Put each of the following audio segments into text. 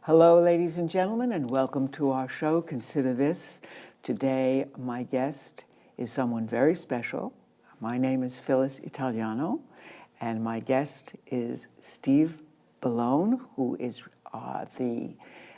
Hello, ladies and gentlemen, and welcome to our show, Consider This. Today, my guest is someone very special. My name is Phyllis Italiano, and my guest is Steve Bellone, who is the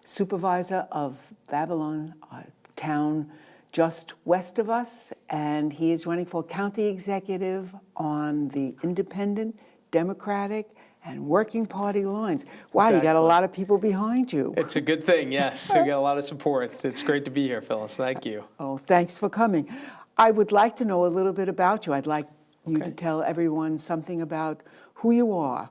supervisor of Bellone, a town just west of us, and he is running for county executive on the Independent, Democratic, and Working Party lines. Wow, Exactly. You got a lot of people behind you. It's a good thing, yes. We got a lot of support. It's great to be here, Phyllis. Thank you. Oh, thanks for coming. I would like to know a little bit about you. I'd like you to tell everyone something about who you are.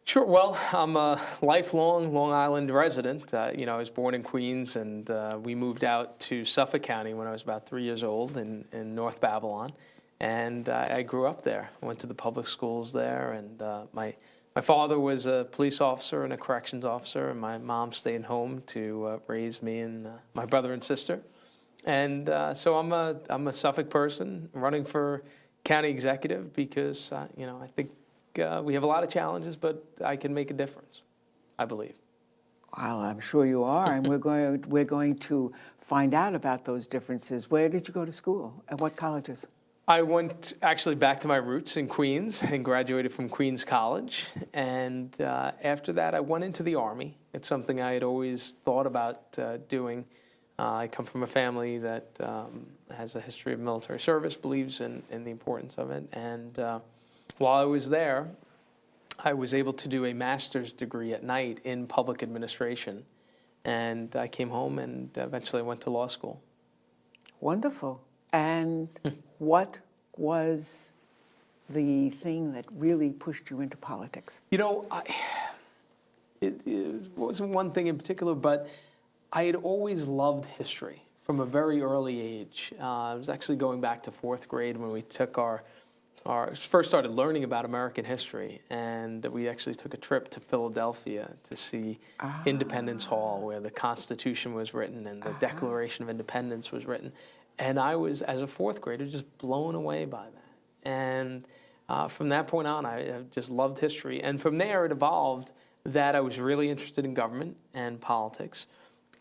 Sure. Well, I'm a lifelong Long Island resident. I was born in Queens, and we moved out to Suffolk County when I was about 3 years old in North Babylon. And I grew up there. I went to the public schools there, and my father was a police officer and a corrections officer, and my mom stayed home to raise me and my brother and sister. And so I'm a Suffolk person running for county executive because I think we have a lot of challenges, but I can make a difference, I believe. Well, I'm sure you are, and we're going to find out about those differences. Where did you go to school? At what colleges? I went actually back to my roots in Queens and graduated from Queens College. And after that, I went into the Army. It's something I had always thought about doing. I come from a family that has a history of military service, believes in the importance of it. And while I was there, I was able to do a master's degree at night in public administration. And I came home and eventually went to law school. Wonderful. And what was the thing that really pushed you into politics? It wasn't one thing in particular, but I had always loved history from a very early age. I was actually going back to fourth grade when we took our first started learning about American history, and we actually took a trip to Philadelphia to see Independence Hall, where the Constitution was written and the Declaration of Independence was written. And I was, as a fourth grader, just blown away by that. And from that point on, I just loved history. And from there, it evolved that I was really interested in government and politics.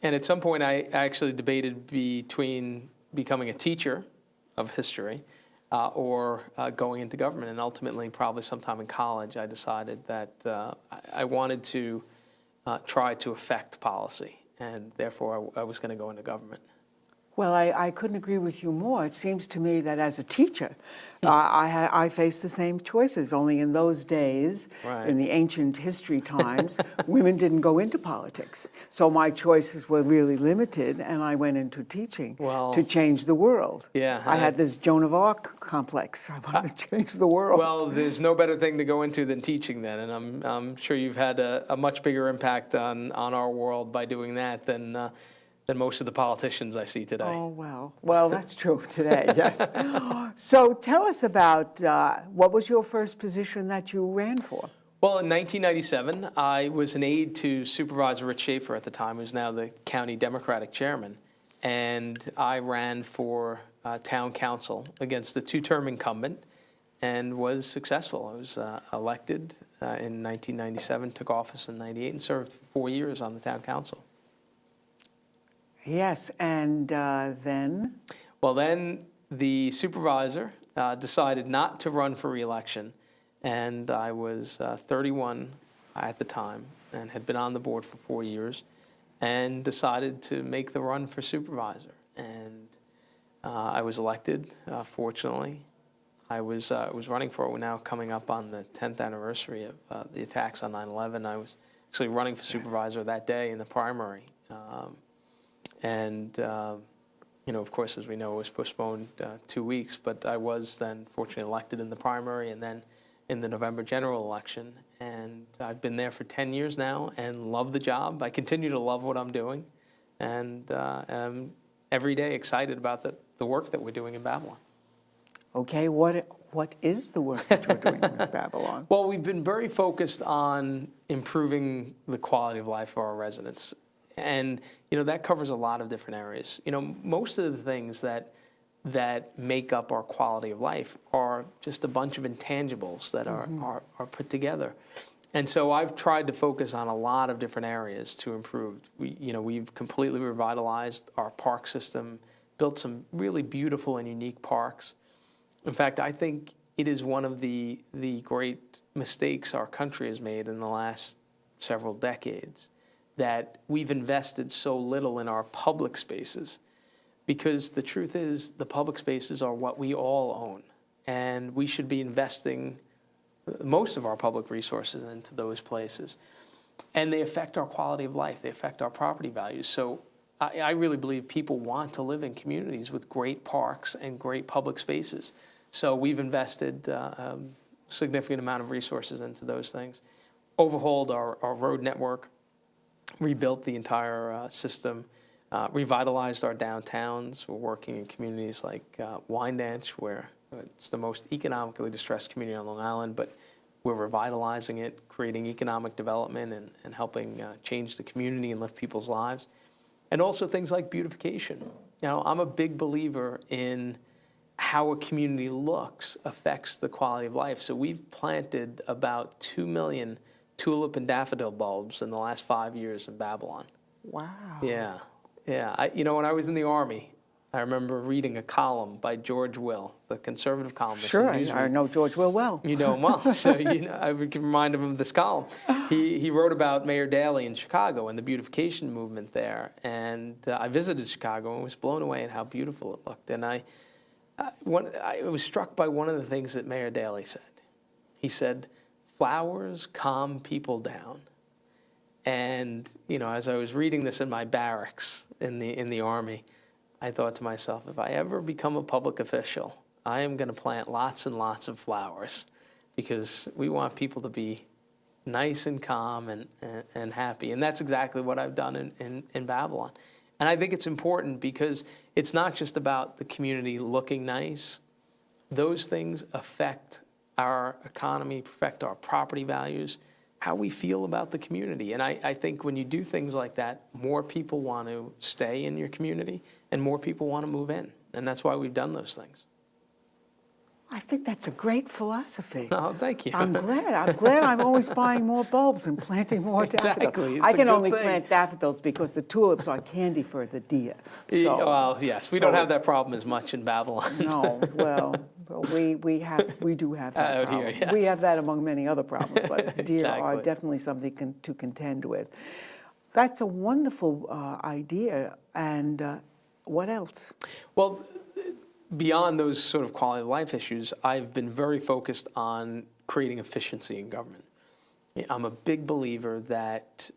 And at some point, I actually debated between becoming a teacher of history or going into government. And ultimately, probably sometime in college, I decided that I wanted to try to affect policy. And therefore, I was going to go into government. Well, I couldn't agree with you more. It seems to me that as a teacher, I faced the same choices, only in those days, Right. in the ancient history times, women didn't go into politics. So my choices were really limited, and I went into teaching to change the world. Yeah, I had this Joan of Arc complex. I wanted to change the world. Well, there's no better thing to go into than teaching then, and I'm sure you've had a much bigger impact on our world by doing that than most of the politicians I see today. Oh, well, that's true today, yes. So tell us about what was your first position that you ran for? Well, in 1997, I was an aide to Supervisor Rich Schaefer at the time, who's now the county Democratic chairman, and I ran for town council against the two-term incumbent and was successful. I was elected in 1997, took office in 98, and served for 4 years on the town council. Yes, and then? Well, then the supervisor decided not to run for re-election, and I was 31 at the time and had been on the board for 4 years and decided to make the run for supervisor. And I was elected, fortunately. I was running for it. We're now coming up on the 10th anniversary of the attacks on 9/11. I was actually running for supervisor that day in the primary. And of course, as we know, it was postponed 2 weeks, but I was then fortunately elected in the primary and then in the November general election. And I've been there for 10 years now and love the job. I continue to love what I'm doing, and I'm every day excited about the work that we're doing in Babylon. Okay, what is the work that you're doing with Babylon? Well, we've been very focused on improving the quality of life for our residents. And, that covers a lot of different areas. Most of the things that make up our quality of life are just a bunch of intangibles that are put together. And so I've tried to focus on a lot of different areas to improve. We've completely revitalized our park system, built some really beautiful and unique parks. In fact, I think it is one of the great mistakes our country has made in the last several decades, that we've invested so little in our public spaces, because the truth is the public spaces are what we all own, and we should be investing most of our public resources into those places. And they affect our quality of life. They affect our property values. So I really believe people want to live in communities with great parks and great public spaces. So we've invested a significant amount of resources into those things. Overhauled our road network, rebuilt the entire system, revitalized our downtowns. We're working in communities like Wyandanch, where it's the most economically distressed community on Long Island, but we're revitalizing it, creating economic development and helping change the community and lift people's lives. And also things like beautification. Now, I'm a big believer in how a community looks affects the quality of life. So we've planted about 2 million tulip and daffodil bulbs in the last 5 years in Babylon. Wow. Yeah. When I was in the Army, I remember reading a column by George Will, the conservative columnist. Sure, I know George Will well. You know him well, so I would remind him of this column. He wrote about Mayor Daley in Chicago and the beautification movement there, and I visited Chicago and was blown away at how beautiful it looked. And I was struck by one of the things that Mayor Daley said. He said, "Flowers calm people down." And as I was reading this in my barracks in the Army, I thought to myself, if I ever become a public official, I am going to plant lots and lots of flowers, because we want people to be nice and calm and happy. And that's exactly what I've done in Babylon. And I think it's important because it's not just about the community looking nice. Those things affect our economy, affect our property values, how we feel about the community. And I think when you do things like that, more people want to stay in your community and more people want to move in. And that's why we've done those things. I think that's a great philosophy. Oh, thank you. I'm glad I'm always buying more bulbs and planting more daffodils. Exactly. I can only plant daffodils because the tulips are candy for the deer. So, well, yes, we don't have that problem as much in Babylon. No, well, we do have that out problem. here, yes. We have that among many other problems, but deer are Exactly. definitely something to contend with. That's a wonderful idea. And what else? Well, beyond those sort of quality of life issues, I've been very focused on creating efficiency in government. I'm a big believer that,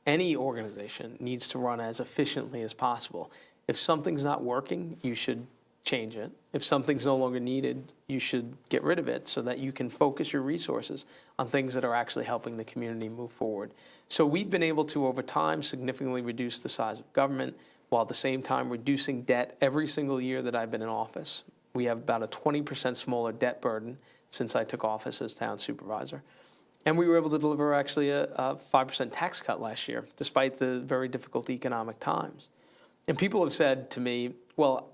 any organization needs to run as efficiently as possible. If something's not working, you should change it. If something's no longer needed, you should get rid of it so that you can focus your resources on things that are actually helping the community move forward. So we've been able to, over time, significantly reduce the size of government, while at the same time reducing debt every single year that I've been in office. We have about a 20% smaller debt burden since I took office as town supervisor. And we were able to deliver actually a 5% tax cut last year, despite the very difficult economic times. And people have said to me, well,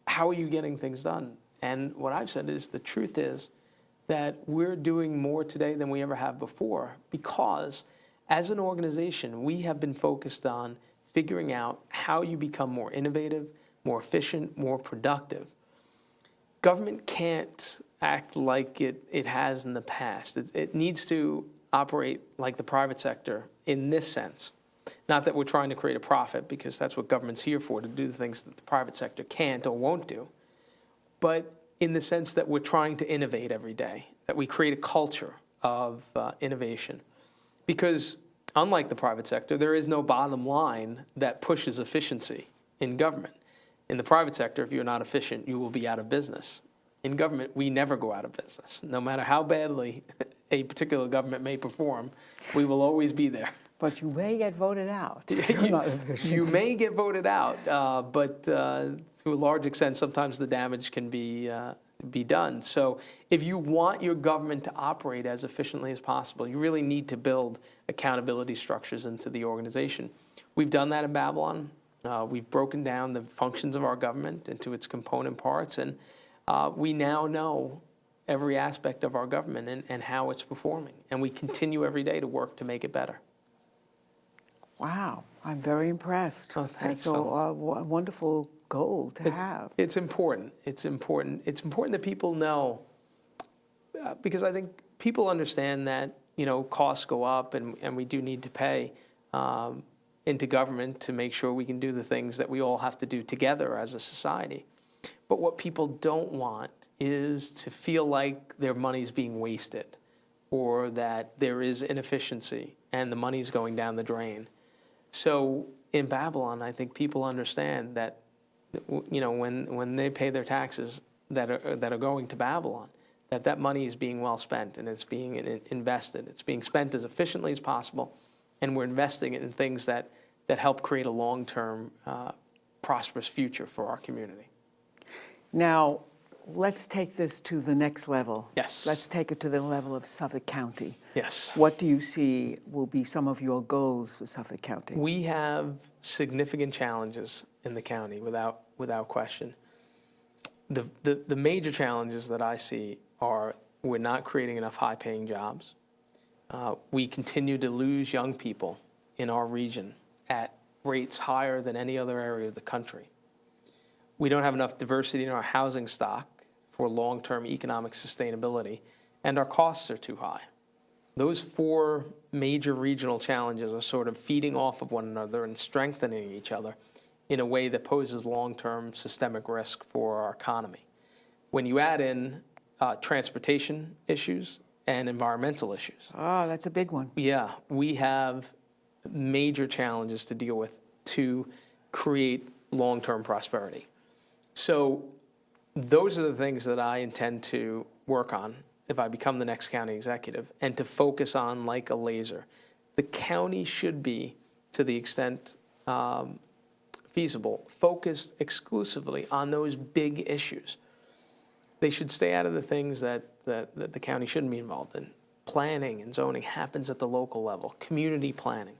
how are you getting things done? And what I've said is the truth is that we're doing more today than we ever have before, because as an organization, we have been focused on figuring out how you become more innovative, more efficient, more productive. Government can't act like it has in the past. It needs to operate like the private sector in this sense. Not that we're trying to create a profit, because that's what government's here for, to do the things that the private sector can't or won't do. But in the sense that we're trying to innovate every day, that we create a culture of innovation. Because unlike the private sector, there is no bottom line that pushes efficiency in government. In the private sector, if you're not efficient, you will be out of business. In government, we never go out of business. No matter how badly a particular government may perform, we will always be there. But you may get voted out. You're not efficient. You may get voted out, but to a large extent, sometimes the damage can be done. So if you want your government to operate as efficiently as possible, you really need to build accountability structures into the organization. We've done that in Babylon. We've broken down the functions of our government into its component parts, and we now know every aspect of our government and how it's performing. And we continue every day to work to make it better. Wow, I'm very impressed. Oh, thanks, That's a wonderful goal to have. It's important. It's important. It's important that people know, because I think people understand that, costs go up and we do need to pay into government to make sure we can do the things that we all have to do together as a society. But what people don't want is to feel like their money's being wasted or that there is inefficiency and the money's going down the drain. So in Babylon, I think people understand that, when they pay their taxes that are going to Babylon, that money is being well spent and it's being invested. It's being spent as efficiently as possible, and we're investing it in things that help create a long-term, prosperous future for our community. Now, let's take this to the next level. Yes. Let's take it to the level of Suffolk County. Yes. What do you see will be some of your goals for Suffolk County? We have significant challenges in the county, without question. The major challenges that I see are we're not creating enough high-paying jobs. We continue to lose young people in our region at rates higher than any other area of the country. We don't have enough diversity in our housing stock for long-term economic sustainability, and our costs are too high. Those four major regional challenges are sort of feeding off of one another and strengthening each other in a way that poses long-term systemic risk for our economy. When you add in transportation issues and environmental issues. Oh, that's a big one. Yeah, we have major challenges to deal with to create long-term prosperity. So those are the things that I intend to work on if I become the next county executive, and to focus on like a laser. The county should be, to the extent feasible, focused exclusively on those big issues. They should stay out of the things that the county shouldn't be involved in. Planning and zoning happens at the local level. Community planning.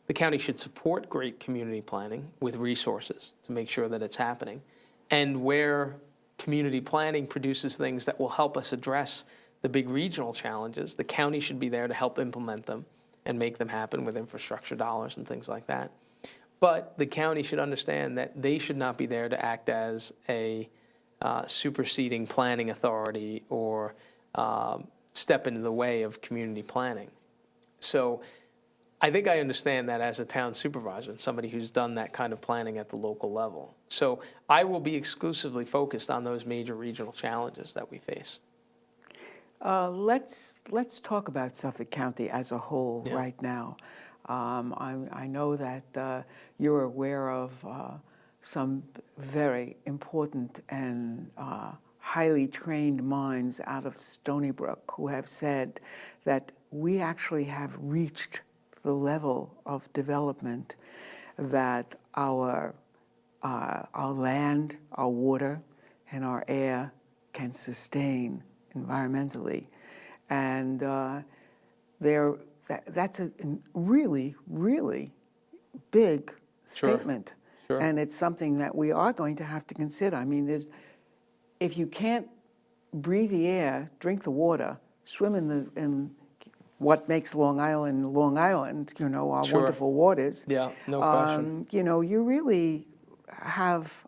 The county should support great community planning with resources to make sure that it's happening. And where community planning produces things that will help us address the big regional challenges, the county should be there to help implement them and make them happen with infrastructure dollars and things like that. But the county should understand that they should not be there to act as a superseding planning authority or step into the way of community planning. So I think I understand that as a town supervisor and somebody who's done that kind of planning at the local level. So I will be exclusively focused on those major regional challenges that we face. Let's talk about Suffolk County as a whole right now. I know that you're aware of some very important and highly trained minds out of Stony Brook who have said that we actually have reached the level of development that our land, our water, and our air can sustain environmentally. And that's a really, really big statement. Sure. And it's something that we are going to have to consider. I mean, if you can't breathe the air, drink the water, swim in what makes Long Island, our wonderful waters. Yeah, no question. You really have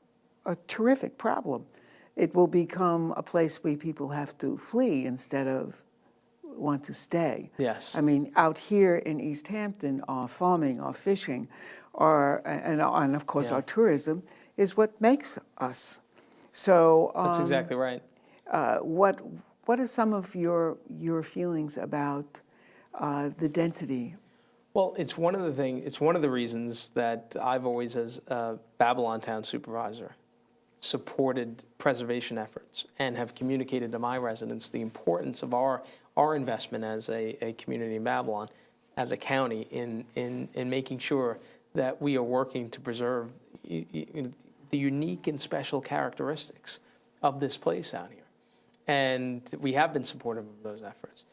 a terrific problem. It will become a place where people have to flee instead of want to stay. Yes. I mean, out here in East Hampton, our farming, our fishing, and of course our tourism is what makes us. So that's exactly right. What are some of your feelings about the density? Well, it's one of the reasons that I've always, as a Babylon Town Supervisor, supported preservation efforts and have communicated to my residents the importance of our investment as a community in Babylon, as a county, in making sure that we are working to preserve the unique and special characteristics of this place out here. And we have been supportive of those efforts.